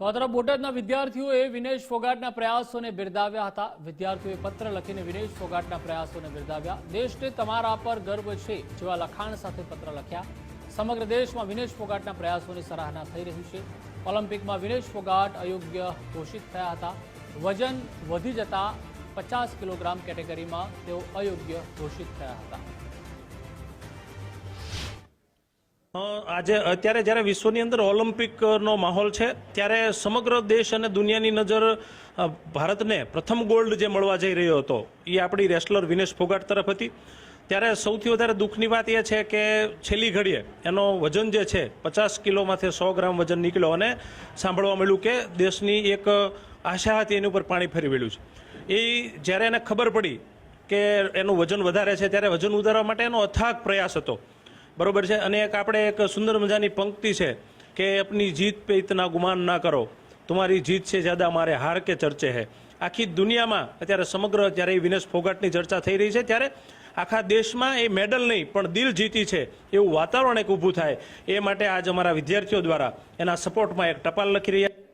તો આ તરફ બોટાદના વિદ્યાર્થીઓએ વિનેશ ફોગાટના પ્રયાસોને બિરદાવ્યા હતા। વિદ્યાર્થીઓએ પત્ર લખીને વિનેશ ફોગાટના પ્રયાસોને બિરદાવ્યા। દેશને તમારા પર ગર્વ છે જેવા લખાણ સાથે પત્ર લખ્યા। સમગ્ર દેશમાં વિનેશ ફોગાટના પ્રયાસોની સરાહના થઈ રહી છે। ઓલિમ્પિકમાં વિનેશ ફોગાટ અયોગ્ય ઘોષિત થયા હતા। વજન વધી જતા 50 કિલોગ્રામ કેટેગરીમાં તેઓ અયોગ્ય ઘોષિત થયા હતા। આજે અત્યારે જ્યારે વિશ્વની અંદર ઓલિમ્પિકનો માહોલ છે ત્યારે સમગ્ર દેશ અને દુનિયાની નજર ભારતને પ્રથમ ગોલ્ડ જે મળવા જઈ રહ્યો હતો એ આપણી રેસલર વિનેશ ફોગાટ તરફ હતી। ત્યારે સૌથી વધારે દુઃખની વાત એ છે કે છેલ્લી ઘડીએ એનો વજન જે છે 50 કિલોમાંથી 100 ગ્રામ વજન નીકળ્યો અને સાંભળવા મળ્યું કે દેશની એક આશા હતી એની ઉપર પાણી ફરી વળ્યું છે। એ જ્યારે એને ખબર પડી કે એનું વજન વધારે છે ત્યારે વજન ઉતારવા માટે એનો અથાગ પ્રયાસ હતો, બરોબર છે। અને આપણે એક સુંદર મજાની પંક્તિ છે કે अपनी जीत पे इतना गुमान ना करो, तुम्हारी जीत से ज्यादा हमारे हार के चर्चे है। આખી દુનિયામાં અત્યારે સમગ્ર જ્યારે વિનેશ ફોગાટની ચર્ચા થઈ રહી છે ત્યારે આખા દેશમાં એ મેડલ નહીં પણ દિલ જીતી છે એવું વાતાવરણ એક ઊભું થાય એ માટે આજ અમારા વિદ્યાર્થીઓ દ્વારા એના સપોર્ટમાં એક ટપાલ લખી રહ્યા।